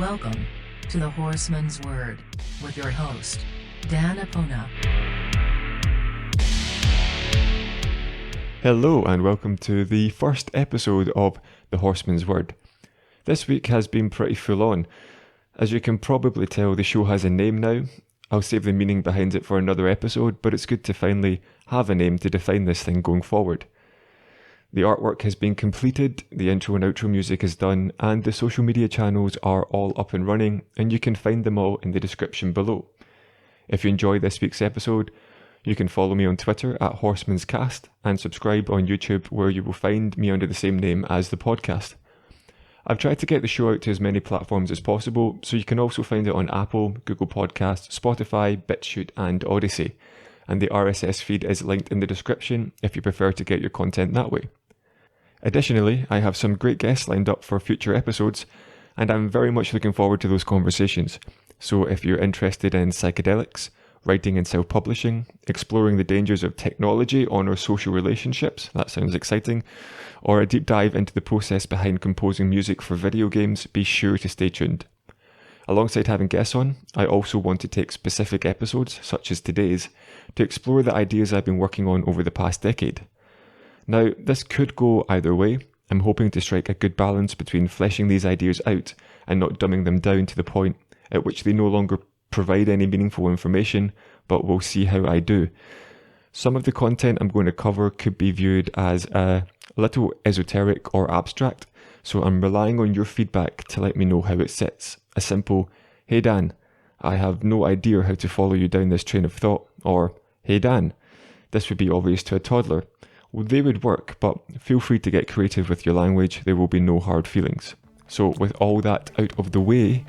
Welcome to the Horseman's Word with your host, Dan Apona. Hello and welcome to the first episode of the Horseman's Word. This week has been pretty full on. As you can probably tell, the show has a name now. I'll save the meaning behind it for another episode, but it's good to finally have a name to define this thing going forward. The artwork has been completed, the intro and outro music is done, and the social media channels are all up and running, and you can find them all in the description below. If you enjoyed this week's episode, you can follow me on Twitter at Horseman's Cast and subscribe on YouTube, where you will find me under the same name as the podcast. I've tried to get the show out to as many platforms as possible, so you can also find it on Apple, Google Podcasts, Spotify, BitChute and Odyssey. And the RSS feed is linked in the description if you prefer to get your content that way. Additionally, I have some great guests lined up for future episodes, and I'm very much looking forward to those conversations. So if you're interested in psychedelics, writing and self-publishing, exploring the dangers of technology on our social relationships, that sounds exciting, or a deep dive into the process behind composing music for video games, be sure to stay tuned. Alongside having guests on, I also want to take specific episodes, such as today's, to explore the ideas I've been working on over the past decade. Now, this could go either way. I'm hoping to strike a good balance between fleshing these ideas out and not dumbing them down to the point at which they no longer provide any meaningful information, but we'll see how I do. Some of the content I'm going to cover could be viewed as a little esoteric or abstract, so I'm relying on your feedback to let me know how it sits. A simple, "Hey Dan, I have no idea how to follow you down this train of thought," or "Hey Dan." This would be obvious to a toddler. Well, they would work, but feel free to get creative with your language. There will be no hard feelings. So with all that out of the way,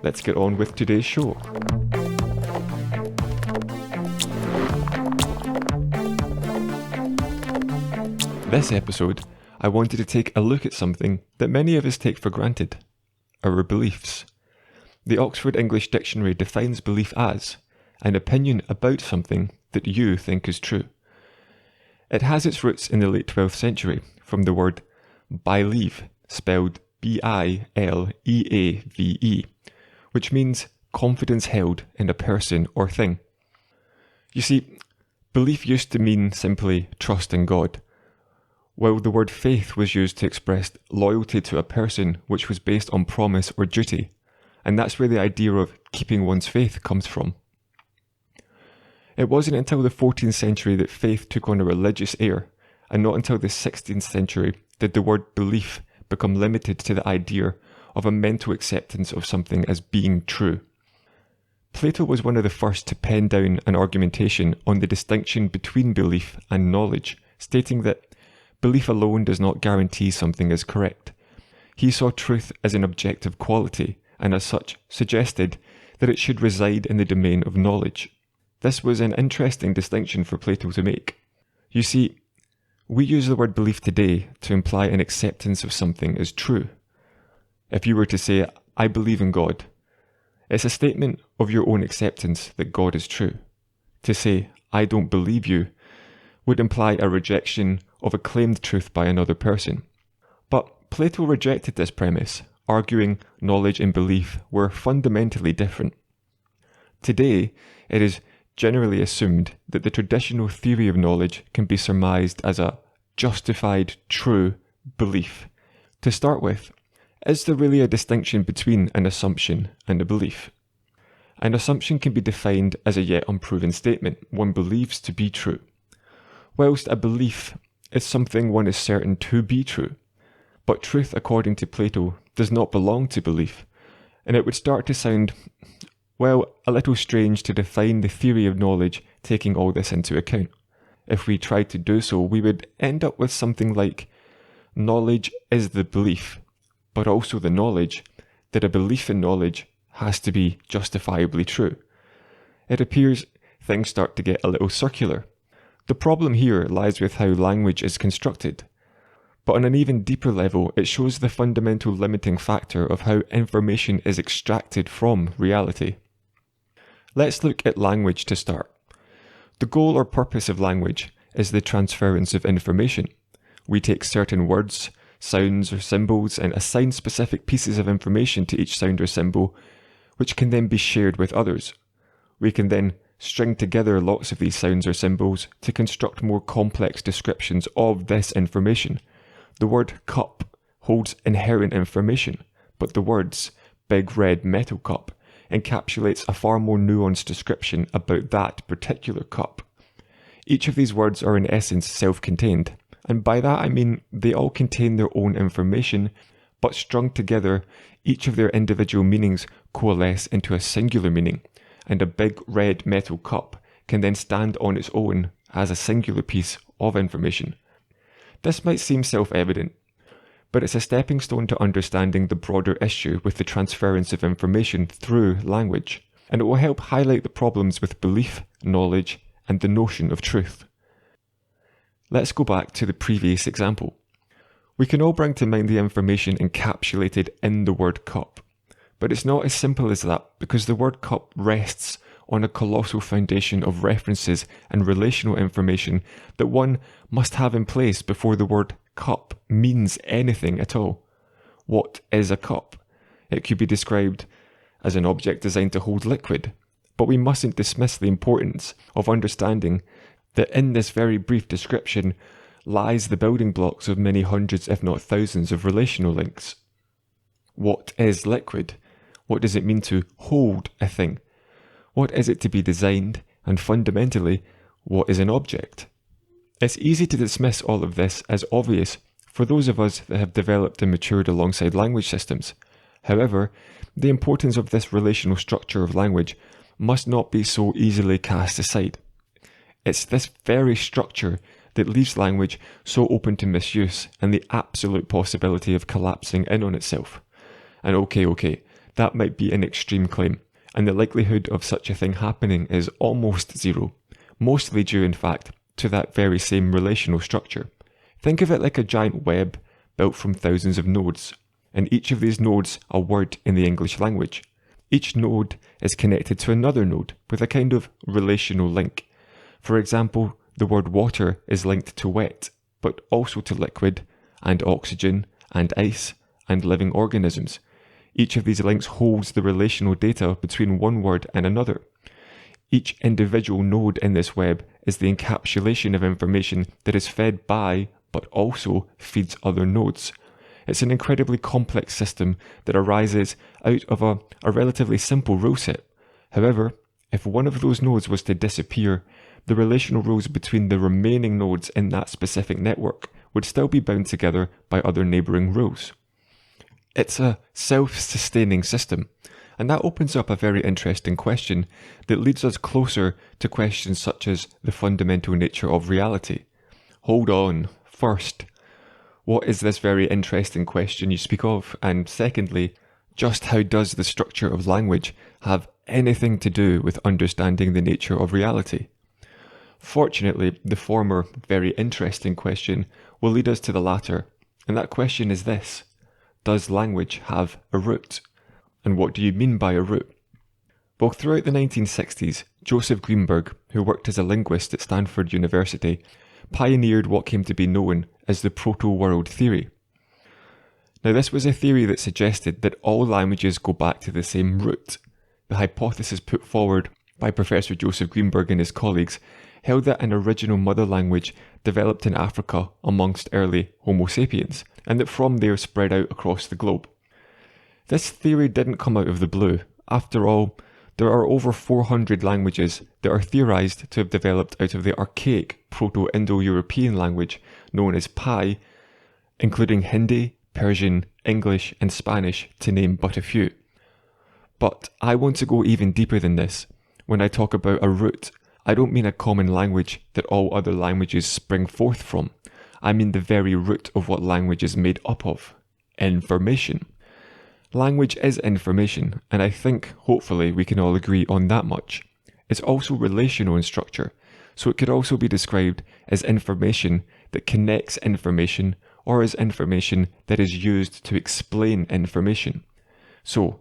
let's get on with today's show. This episode, I wanted to take a look at something that many of us take for granted: our beliefs. The Oxford English Dictionary defines belief as an opinion about something that you think is true. It has its roots in the late 12th century from the word believe, spelled B-I-L-E-A-V-E, which means confidence held in a person or thing. You see, belief used to mean simply trust in God, while the word faith was used to express loyalty to a person which was based on promise or duty, and that's where the idea of keeping one's faith comes from. It wasn't until the 14th century that faith took on a religious air, and not until the 16th century did the word belief become limited to the idea of a mental acceptance of something as being true. Plato was one of the first to pen down an argumentation on the distinction between belief and knowledge, stating that belief alone does not guarantee something is correct. He saw truth as an objective quality, and as such suggested that it should reside in the domain of knowledge. This was an interesting distinction for Plato to make. You see, we use the word belief today to imply an acceptance of something as true. If you were to say, "I believe in God," it's a statement of your own acceptance that God is true. To say, "I don't believe you," would imply a rejection of a claimed truth by another person. But Plato rejected this premise, arguing knowledge and belief were fundamentally different. Today, it is generally assumed that the traditional theory of knowledge can be surmised as a justified, true belief. To start with, is there really a distinction between an assumption and a belief? An assumption can be defined as a yet unproven statement one believes to be true, whilst a belief is something one is certain to be true. But truth, according to Plato, does not belong to belief, and it would start to sound, well, a little strange to define the theory of knowledge taking all this into account. If we tried to do so, we would end up with something like, knowledge is the belief, but also the knowledge that a belief in knowledge has to be justifiably true. It appears things start to get a little circular. The problem here lies with how language is constructed. But on an even deeper level, it shows the fundamental limiting factor of how information is extracted from reality. Let's look at language to start. The goal or purpose of language is the transference of information. We take certain words, sounds or symbols and assign specific pieces of information to each sound or symbol, which can then be shared with others. We can then string together lots of these sounds or symbols to construct more complex descriptions of this information. The word cup holds inherent information, but the words big red metal cup encapsulates a far more nuanced description about that particular cup. Each of these words are in essence self-contained, and by that I mean they all contain their own information, but strung together, each of their individual meanings coalesce into a singular meaning, and a big red metal cup can then stand on its own as a singular piece of information. This might seem self-evident, but it's a stepping stone to understanding the broader issue with the transference of information through language, and it will help highlight the problems with belief, knowledge, and the notion of truth. Let's go back to the previous example. We can all bring to mind the information encapsulated in the word cup, but it's not as simple as that because the word cup rests on a colossal foundation of references and relational information that one must have in place before the word cup means anything at all. What is a cup? It could be described as an object designed to hold liquid, but we mustn't dismiss the importance of understanding that in this very brief description lies the building blocks of many hundreds if not thousands of relational links. What is liquid? What does it mean to hold a thing? What is it to be designed? And fundamentally, what is an object? It's easy to dismiss all of this as obvious for those of us that have developed and matured alongside language systems. However, the importance of this relational structure of language must not be so easily cast aside. It's this very structure that leaves language so open to misuse and the absolute possibility of collapsing in on itself. And okay, that might be an extreme claim, and the likelihood of such a thing happening is almost zero, mostly due in fact to that very same relational structure. Think of it like a giant web built from thousands of nodes, and each of these nodes a word in the English language. Each node is connected to another node with a kind of relational link. For example, the word water is linked to wet, but also to liquid, and oxygen, and ice, and living organisms. Each of these links holds the relational data between one word and another. Each individual node in this web is the encapsulation of information that is fed by, but also feeds other nodes. It's an incredibly complex system that arises out of a relatively simple rule set. However, if one of those nodes was to disappear, the relational rules between the remaining nodes in that specific network would still be bound together by other neighbouring rules. It's a self-sustaining system, and that opens up a very interesting question that leads us closer to questions such as the fundamental nature of reality. Hold on. First, what is this very interesting question you speak of? And secondly, just how does the structure of language have anything to do with understanding the nature of reality? Fortunately, the former, very interesting question will lead us to the latter, and that question is this: does language have a root? And what do you mean by a root? Well, throughout the 1960s, Joseph Greenberg, who worked as a linguist at Stanford University, pioneered what came to be known as the proto-world theory. Now, this was a theory that suggested that all languages go back to the same root. The hypothesis put forward by Professor Joseph Greenberg and his colleagues held that an original mother language developed in Africa amongst early Homo sapiens, and that from there spread out across the globe. This theory didn't come out of the blue. After all, there are over 400 languages that are theorized to have developed out of the archaic Proto-Indo-European language known as Pi, including Hindi, Persian, English, and Spanish, to name but a few. But I want to go even deeper than this. When I talk about a root, I don't mean a common language that all other languages spring forth from. I mean the very root of what language is made up of: information. Language is information, and I think, hopefully, we can all agree on that much. It's also relational in structure, so it could also be described as information that connects information, or as information that is used to explain information. So,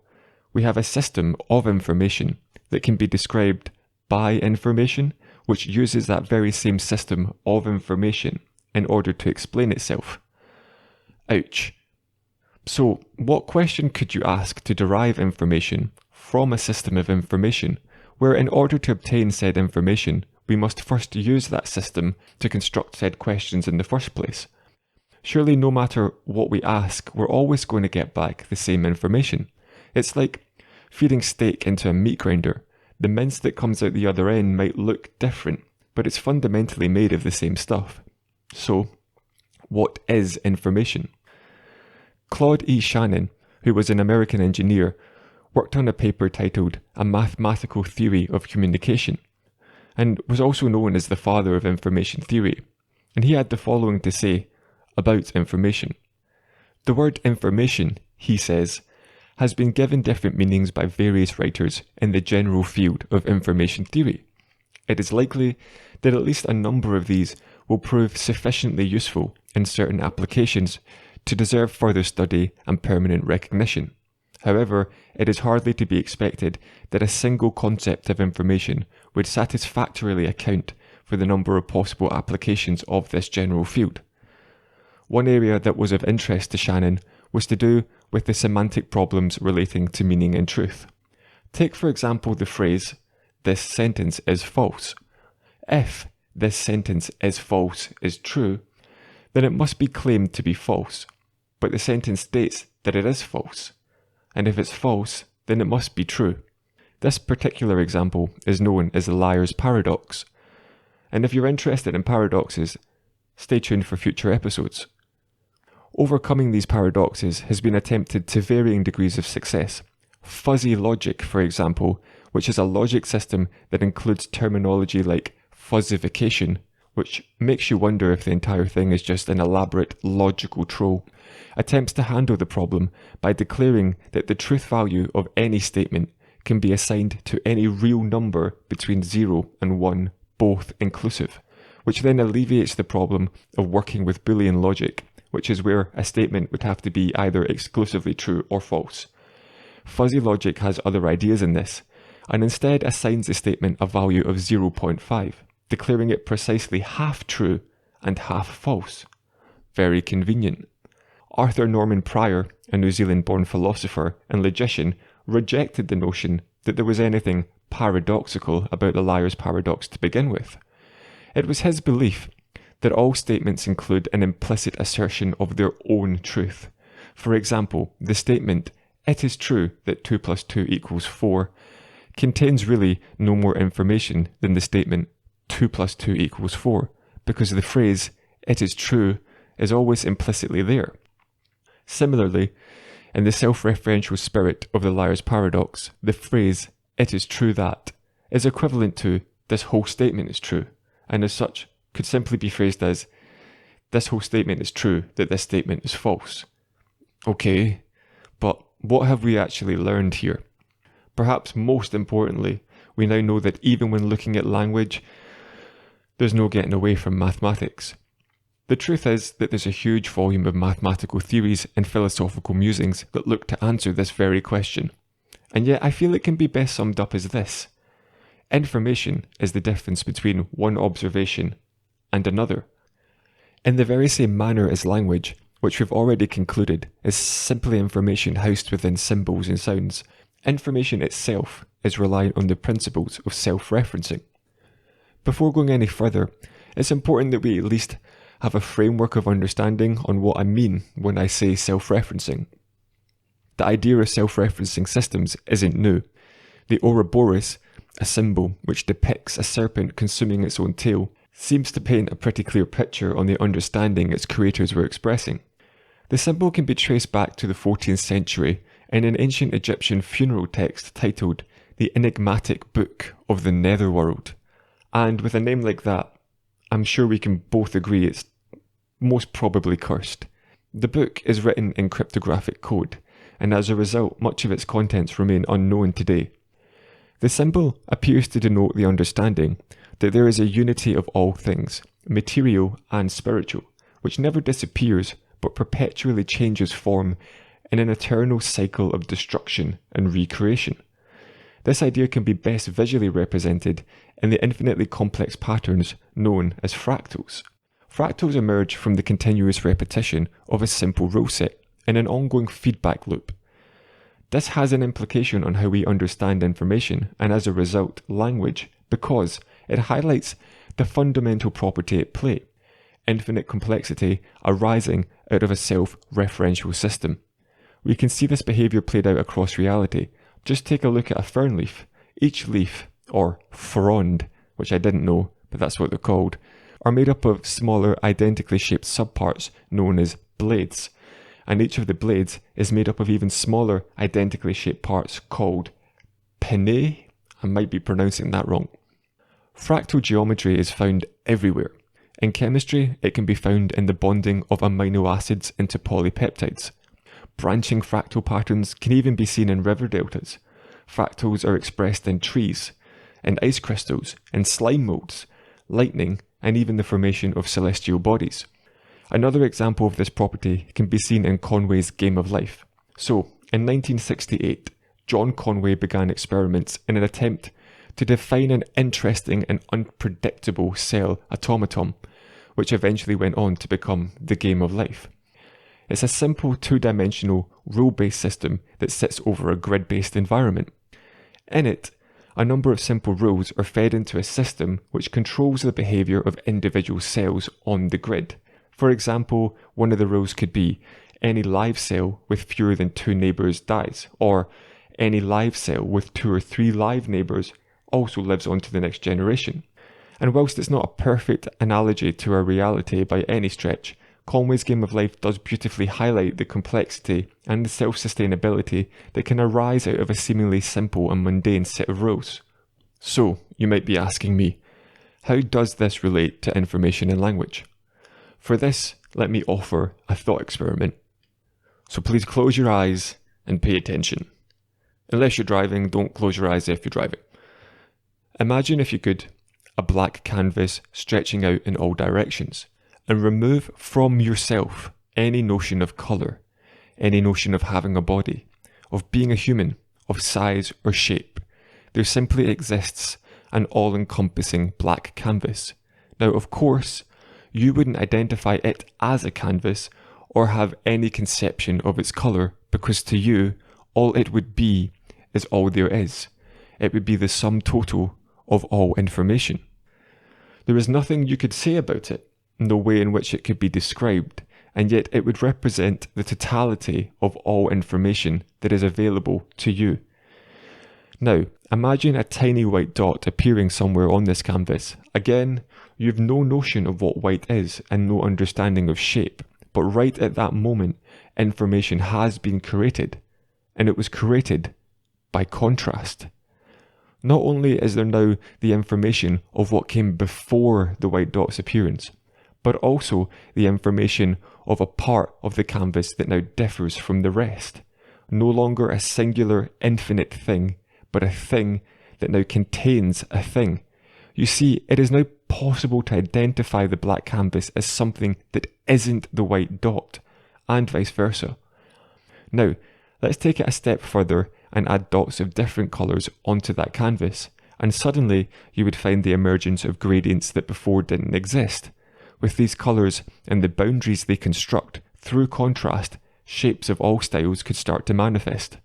we have a system of information that can be described by information, which uses that very same system of information in order to explain itself. Ouch. So, what question could you ask to derive information from a system of information, where in order to obtain said information, we must first use that system to construct said questions in the first place? Surely no matter what we ask, we're always going to get back the same information. It's like feeding steak into a meat grinder. The mince that comes out the other end might look different, but it's fundamentally made of the same stuff. So, what is information? Claude E. Shannon, who was an American engineer, worked on a paper titled A Mathematical Theory of Communication, and was also known as the father of information theory. And he had the following to say about information. The word information, he says, has been given different meanings by various writers in the general field of information theory. It is likely that at least a number of these will prove sufficiently useful in certain applications to deserve further study and permanent recognition. However, it is hardly to be expected that a single concept of information would satisfactorily account for the number of possible applications of this general field. One area that was of interest to Shannon was to do with the semantic problems relating to meaning and truth. Take for example the phrase, "This sentence is false." If "this sentence is false" is true, then it must be claimed to be false, but the sentence states that it is false. And if it's false, then it must be true. This particular example is known as the liar's paradox. And if you're interested in paradoxes, stay tuned for future episodes. Overcoming these paradoxes has been attempted to varying degrees of success. Fuzzy logic, for example, which is a logic system that includes terminology like fuzzification, which makes you wonder if the entire thing is just an elaborate logical troll, attempts to handle the problem by declaring that the truth value of any statement can be assigned to any real number between 0 and 1, both inclusive, which then alleviates the problem of working with Boolean logic, which is where a statement would have to be either exclusively true or false. Fuzzy logic has other ideas in this, and instead assigns the statement a value of 0.5, declaring it precisely half true and half false. Very convenient. Arthur Norman Pryor, a New Zealand-born philosopher and logician, rejected the notion that there was anything paradoxical about the liar's paradox to begin with. It was his belief that all statements include an implicit assertion of their own truth. For example, the statement, "It is true that 2 plus 2 equals 4, contains really no more information than the statement, 2 plus 2 equals 4, because the phrase, "It is true," is always implicitly there. Similarly, in the self-referential spirit of the liar's paradox, the phrase, "It is true that," is equivalent to, "This whole statement is true," and as such, could simply be phrased as, "This whole statement is true that this statement is false." Okay, but what have we actually learned here? Perhaps most importantly, we now know that even when looking at language, there's no getting away from mathematics. The truth is that there's a huge volume of mathematical theories and philosophical musings that look to answer this very question. And yet I feel it can be best summed up as this. Information is the difference between one observation and another. In the very same manner as language, which we've already concluded is simply information housed within symbols and sounds, information itself is reliant on the principles of self-referencing. Before going any further, it's important that we at least have a framework of understanding on what I mean when I say self-referencing. The idea of self-referencing systems isn't new. The Ouroboros, a symbol which depicts a serpent consuming its own tail, seems to paint a pretty clear picture on the understanding its creators were expressing. The symbol can be traced back to the 14th century in an ancient Egyptian funeral text titled The Enigmatic Book of the Netherworld. And with a name like that, I'm sure we can both agree it's most probably cursed. The book is written in cryptographic code, and as a result, much of its contents remain unknown today. The symbol appears to denote the understanding that there is a unity of all things, material and spiritual, which never disappears but perpetually changes form in an eternal cycle of destruction and recreation. This idea can be best visually represented in the infinitely complex patterns known as fractals. Fractals emerge from the continuous repetition of a simple rule set in an ongoing feedback loop. This has an implication on how we understand information and, as a result, language, because it highlights the fundamental property at play: infinite complexity arising out of a self-referential system. We can see this behaviour played out across reality. Just take a look at a fern leaf. Each leaf, or frond, which I didn't know, but that's what they're called, are made up of smaller, identically shaped subparts known as blades, and each of the blades is made up of even smaller, identically shaped parts called pinnae. I might be pronouncing that wrong. Fractal geometry is found everywhere. In chemistry, it can be found in the bonding of amino acids into polypeptides. Branching fractal patterns can even be seen in river deltas. Fractals are expressed in trees, in ice crystals, in slime moulds, lightning, and even the formation of celestial bodies. Another example of this property can be seen in Conway's Game of Life. So, in 1968, John Conway began experiments in an attempt to define an interesting and unpredictable cell automaton, which eventually went on to become the Game of Life. It's a simple two-dimensional, rule-based system that sits over a grid-based environment. In it, a number of simple rules are fed into a system which controls the behaviour of individual cells on the grid. For example, one of the rules could be, any live cell with fewer than 2 neighbours dies, or any live cell with 2 or 3 live neighbours also lives on to the next generation. And whilst it's not a perfect analogy to our reality by any stretch, Conway's Game of Life does beautifully highlight the complexity and the self-sustainability that can arise out of a seemingly simple and mundane set of rules. So, you might be asking me, how does this relate to information and language? For this, let me offer a thought experiment. So please close your eyes and pay attention. Unless you're driving, don't close your eyes if you're driving. Imagine, if you could, a black canvas stretching out in all directions, and remove from yourself any notion of colour, any notion of having a body, of being a human, of size or shape. There simply exists an all-encompassing black canvas. Now, of course, you wouldn't identify it as a canvas or have any conception of its colour, because to you, all it would be is all there is. It would be the sum total of all information. There is nothing you could say about it, no way in which it could be described, and yet it would represent the totality of all information that is available to you. Now, imagine a tiny white dot appearing somewhere on this canvas. Again, you have no notion of what white is and no understanding of shape, but right at that moment, information has been created, and it was created by contrast. Not only is there now the information of what came before the white dot's appearance, but also the information of a part of the canvas that now differs from the rest. No longer a singular, infinite thing, but a thing that now contains a thing. You see, it is now possible to identify the black canvas as something that isn't the white dot, and vice versa. Now, let's take it a step further and add dots of different colours onto that canvas, and suddenly you would find the emergence of gradients that before didn't exist. With these colours and the boundaries they construct, through contrast, shapes of all styles could start to manifest.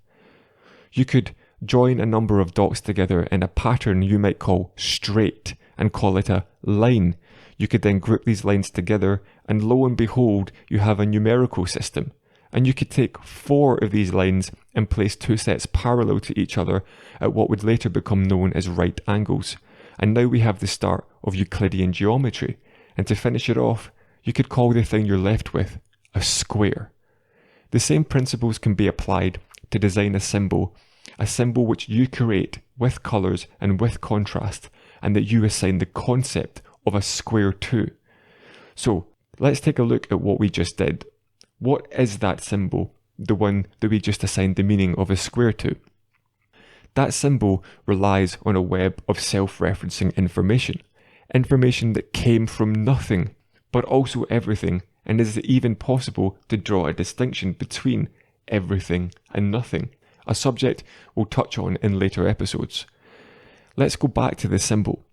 You could join a number of dots together in a pattern you might call straight and call it a line. You could then group these lines together, and lo and behold, you have a numerical system. And you could take 4 of these lines and place 2 sets parallel to each other at what would later become known as right angles. And now we have the start of Euclidean geometry. And to finish it off, you could call the thing you're left with a square. The same principles can be applied to design a symbol which you create with colours and with contrast, and that you assign the concept of a square to. So let's take a look at what we just did. What is that symbol, the one that we just assigned the meaning of a square to? That symbol relies on a web of self-referencing information that came from nothing, but also everything, and is it even possible to draw a distinction between everything and nothing? A subject we'll touch on in later episodes. Let's go back to the symbol.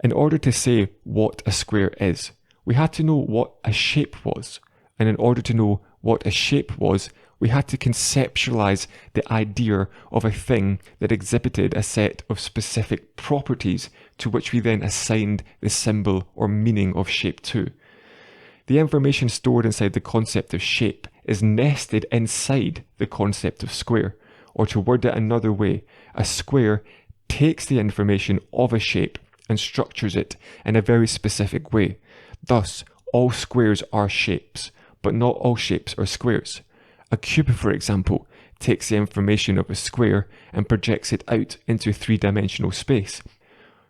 In order to say what a square is, we had to know what a shape was. And in order to know what a shape was, we had to conceptualize the idea of a thing that exhibited a set of specific properties to which we then assigned the symbol or meaning of shape to. The information stored inside the concept of shape is nested inside the concept of square. Or to word it another way, a square takes the information of a shape and structures it in a very specific way. Thus, all squares are shapes, but not all shapes are squares. A cube, for example, takes the information of a square and projects it out into three-dimensional space.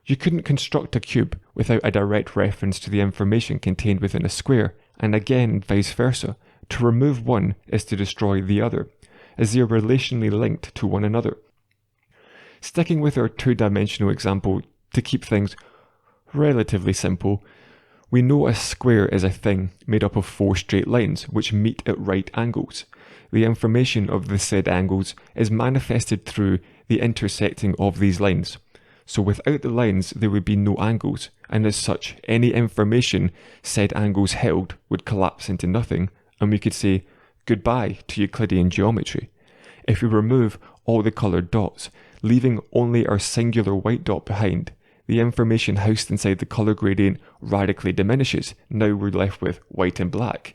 You couldn't construct a cube without a direct reference to the information contained within a square, and again vice versa. To remove one is to destroy the other, as they are relationally linked to one another. Sticking with our two-dimensional example to keep things relatively simple, we know a square is a thing made up of 4 straight lines which meet at right angles. The information of the said angles is manifested through the intersecting of these lines. So without the lines there would be no angles, and as such any information said angles held would collapse into nothing, and we could say goodbye to Euclidean geometry. If we remove all the coloured dots, leaving only our singular white dot behind, the information housed inside the colour gradient radically diminishes. Now we're left with white and black.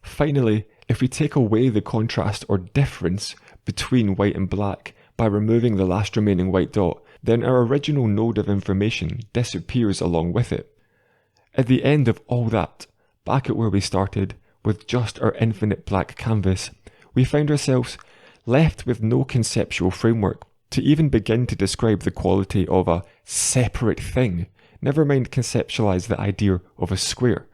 Finally, if we take away the contrast or difference between white and black by removing the last remaining white dot, then our original node of information disappears along with it. At the end of all that, back at where we started, with just our infinite black canvas, we found ourselves left with no conceptual framework to even begin to describe the quality of a separate thing, never mind conceptualize the idea of a square.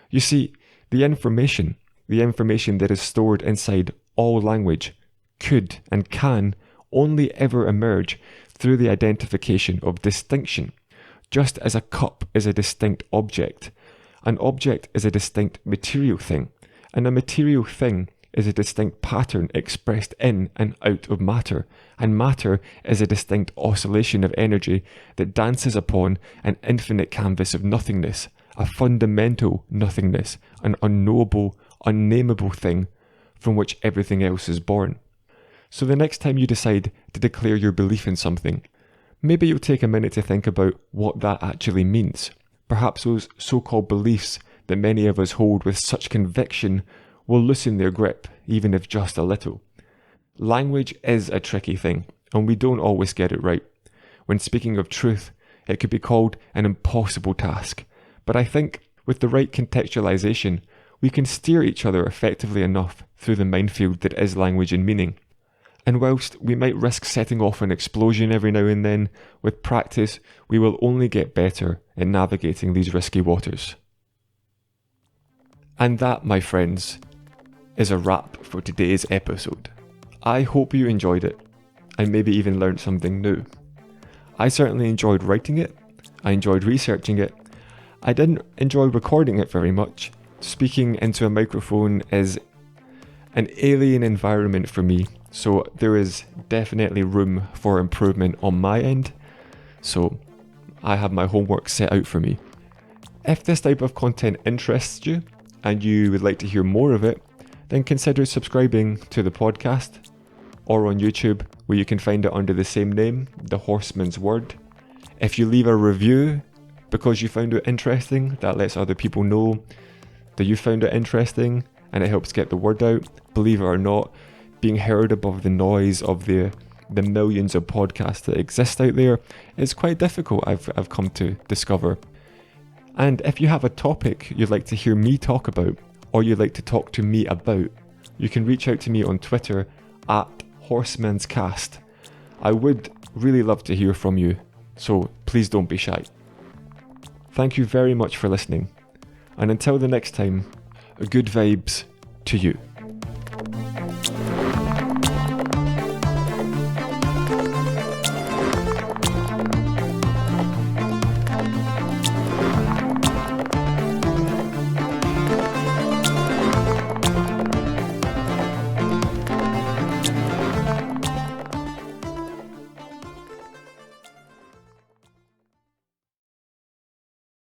You see, the information that is stored inside all language could and can only ever emerge through the identification of distinction. Just as a cup is a distinct object, an object is a distinct material thing, and a material thing is a distinct pattern expressed in and out of matter, and matter is a distinct oscillation of energy that dances upon an infinite canvas of nothingness, a fundamental nothingness, an unknowable, unnameable thing from which everything else is born. So the next time you decide to declare your belief in something, maybe you'll take a minute to think about what that actually means. Perhaps those so-called beliefs that many of us hold with such conviction will loosen their grip, even if just a little. Language is a tricky thing, and we don't always get it right. When speaking of truth, it could be called an impossible task, but I think with the right contextualization, we can steer each other effectively enough through the minefield that is language and meaning. And whilst we might risk setting off an explosion every now and then, with practice we will only get better at navigating these risky waters. And that, my friends, is a wrap for today's episode. I hope you enjoyed it, and maybe even learned something new. I certainly enjoyed writing it, I enjoyed researching it, I didn't enjoy recording it very much. Speaking into a microphone is an alien environment for me, so there is definitely room for improvement on my end, so I have my homework set out for me. If this type of content interests you, and you would like to hear more of it, then consider subscribing to the podcast, or on YouTube, where you can find it under the same name, The Horseman's Word. If you leave a review because you found it interesting, that lets other people know that you found it interesting, and it helps get the word out. Believe it or not, being heard above the noise of the millions of podcasts that exist out there is quite difficult, I've come to discover. And if you have a topic you'd like to hear me talk about, or you'd like to talk to me about, you can reach out to me on Twitter at HorsemansCast. I would really love to hear from you, so please don't be shy. Thank you very much for listening, and until the next time, good vibes to you.